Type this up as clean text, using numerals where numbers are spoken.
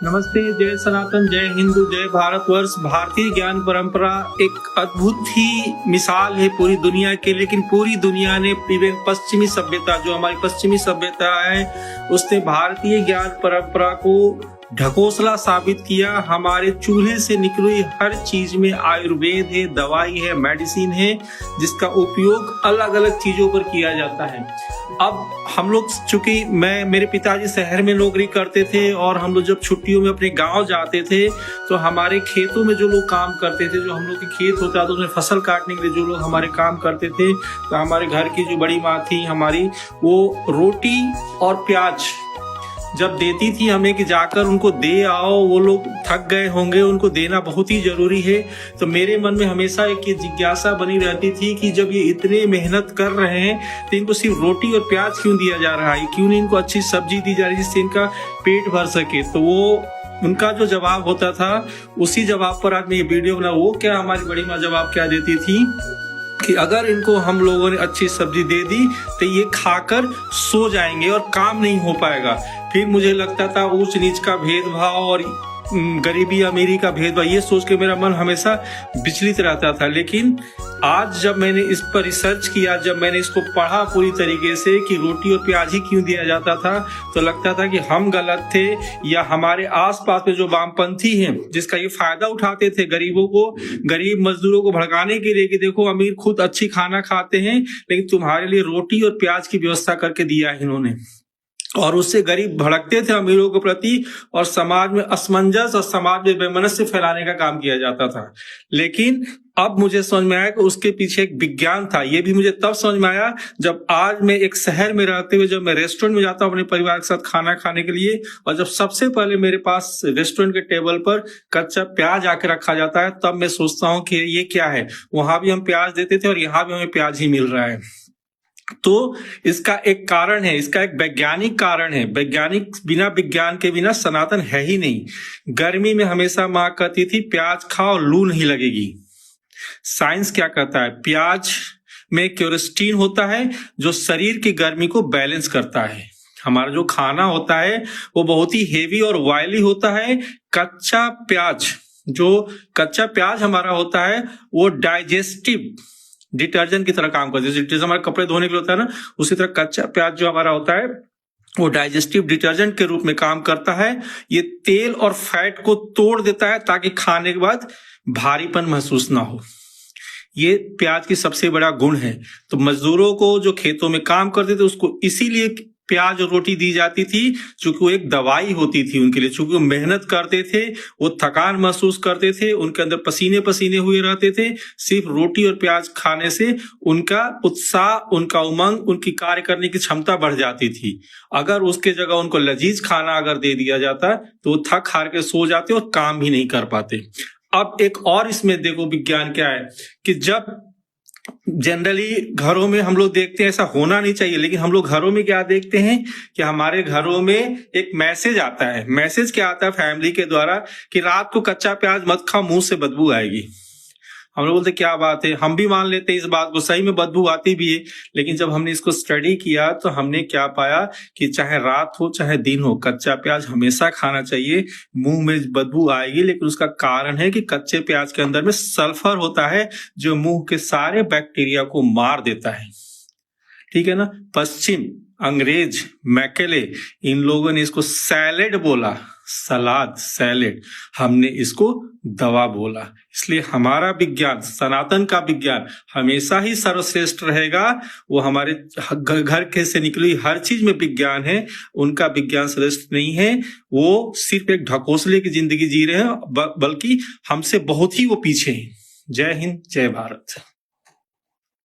नमस्ते, जय सनातन, जय हिंदू, जय भारतवर्ष। भारतीय ज्ञान परंपरा एक अद्भुत ही मिसाल है पूरी दुनिया के, लेकिन पूरी दुनिया ने पश्चिमी सभ्यता, जो हमारी पश्चिमी सभ्यता है, उसने भारतीय ज्ञान परंपरा को ढकोसला साबित किया। हमारे चूल्हे से निकली हर चीज में आयुर्वेद है, दवाई है, मेडिसिन है, जिसका उपयोग अलग अलग चीजों पर किया जाता है। अब हम लोग, चूंकि मेरे पिताजी शहर में नौकरी करते थे और हम लोग जब छुट्टियों में अपने गांव जाते थे तो हमारे खेतों में जो लोग काम करते थे, जो हम लोग के खेत होता था उसमें फसल काटने के लिए जो लोग हमारे काम करते थे, तो हमारे घर की जो बड़ी माँ थी हमारी, वो रोटी और प्याज जब देती थी हमें कि जाकर उनको दे आओ, वो लोग थक गए होंगे, उनको देना बहुत ही जरूरी है। तो मेरे मन में हमेशा एक जिज्ञासा बनी रहती थी कि जब ये इतने मेहनत कर रहे हैं तो इनको सिर्फ रोटी और प्याज क्यों दिया जा रहा है, क्यों नहीं इनको अच्छी सब्जी दी जा रही है जिससे इनका पेट भर सके। तो वो उनका जो जवाब होता था, उसी जवाब पर आज मैं ये वीडियो बना। वो क्या, हमारी बड़ी माँ जवाब क्या देती थी कि अगर इनको हम लोगों ने अच्छी सब्जी दे दी तो ये खाकर सो जाएंगे और काम नहीं हो पाएगा। फिर मुझे लगता था ऊंच नीच का भेदभाव और गरीबी अमीरी का भेदभाव, ये सोच के मेरा मन हमेशा विचलित रहता था। लेकिन आज जब मैंने इस पर रिसर्च किया, जब मैंने इसको पढ़ा पूरी तरीके से कि रोटी और प्याज ही क्यों दिया जाता था, तो लगता था कि हम गलत थे या हमारे आसपास में जो वामपंथी हैं जिसका ये फायदा उठाते थे गरीबों को, गरीब मजदूरों को भड़काने के लिए कि देखो अमीर खुद अच्छी खाना खाते हैं लेकिन तुम्हारे लिए रोटी और प्याज की व्यवस्था करके दिया है इन्होंने, और उससे गरीब भड़कते थे अमीरों के प्रति और समाज में असमंजस और समाज में वैमनस्य फैलाने का काम किया जाता था। लेकिन अब मुझे समझ में आया कि उसके पीछे एक विज्ञान था। ये भी मुझे तब समझ में आया जब आज मैं एक शहर में रहते हुए जब मैं रेस्टोरेंट में जाता हूँ अपने परिवार के साथ खाना खाने के लिए, और जब सबसे पहले मेरे पास रेस्टोरेंट के टेबल पर कच्चा प्याज आके रखा जाता है, तब मैं सोचता हूँ कि ये क्या है। वहां भी हम प्याज देते थे और यहाँ भी हमें प्याज ही मिल रहा है। तो इसका एक कारण है, इसका एक वैज्ञानिक कारण है। वैज्ञानिक, बिना विज्ञान के बिना सनातन है ही नहीं। गर्मी में हमेशा माँ कहती थी प्याज खाओ, लू नहीं लगेगी। साइंस क्या कहता है, प्याज में क्यूरेस्टीन होता है जो शरीर की गर्मी को बैलेंस करता है। हमारा जो खाना होता है वो बहुत ही हेवी और ऑयली होता है। कच्चा प्याज हमारा होता है वो डाइजेस्टिव डिटर्जेंट की तरह काम करती है। जैसे हमारे कपड़े धोने के लिए होता है ना, उसी तरह कच्चा प्याज जो हमारा होता है वो डाइजेस्टिव डिटर्जेंट के रूप में काम करता है। ये तेल और फैट को तोड़ देता है ताकि खाने के बाद भारीपन महसूस ना हो। ये प्याज की सबसे बड़ा गुण है। तो मजदूरों को जो खेतों में काम करते थे उसको इसीलिए प्याज और रोटी दी जाती थी, क्योंकि वो एक दवाई होती थी उनके लिए। क्योंकि वो मेहनत करते थे, वो थकान महसूस करते थे, उनके अंदर पसीने पसीने हुए रहते थे। सिर्फ रोटी और प्याज खाने से उनका उत्साह, उनका उमंग, उनकी कार्य करने की क्षमता बढ़ जाती थी। अगर उसके जगह उनको लजीज खाना अगर दे दिया जाता तो वो थक हार के सो जाते और काम भी नहीं कर पाते। अब एक और इसमें देखो विज्ञान क्या है कि जब जनरली घरों में हम लोग देखते हैं, ऐसा होना नहीं चाहिए, लेकिन हम लोग घरों में क्या देखते हैं कि हमारे घरों में एक मैसेज आता है। मैसेज क्या आता है फैमिली के द्वारा कि रात को कच्चा प्याज मत खाओ, मुंह से बदबू आएगी। हम लोग बोलते क्या बात है, हम भी मान लेते हैं इस बात को, सही में बदबू आती भी है। लेकिन जब हमने इसको स्टडी किया तो हमने क्या पाया कि चाहे रात हो चाहे दिन हो, कच्चा प्याज हमेशा खाना चाहिए। मुंह में बदबू आएगी, लेकिन उसका कारण है कि कच्चे प्याज के अंदर में सल्फर होता है जो मुंह के सारे बैक्टीरिया को मार देता है। ठीक है ना। पश्चिम, अंग्रेज, मैकेले, इन लोगों ने इसको सैलेड बोला, सलाद, सैलेड। हमने इसको दवा बोला। इसलिए हमारा विज्ञान, सनातन का विज्ञान हमेशा ही सर्वश्रेष्ठ रहेगा। वो हमारे घर के से निकली हर चीज में विज्ञान है, उनका विज्ञान श्रेष्ठ नहीं है। वो सिर्फ एक ढकोसले की जिंदगी जी रहे हैं, बल्कि हमसे बहुत ही वो पीछे हैं। जय हिंद, जय भारत।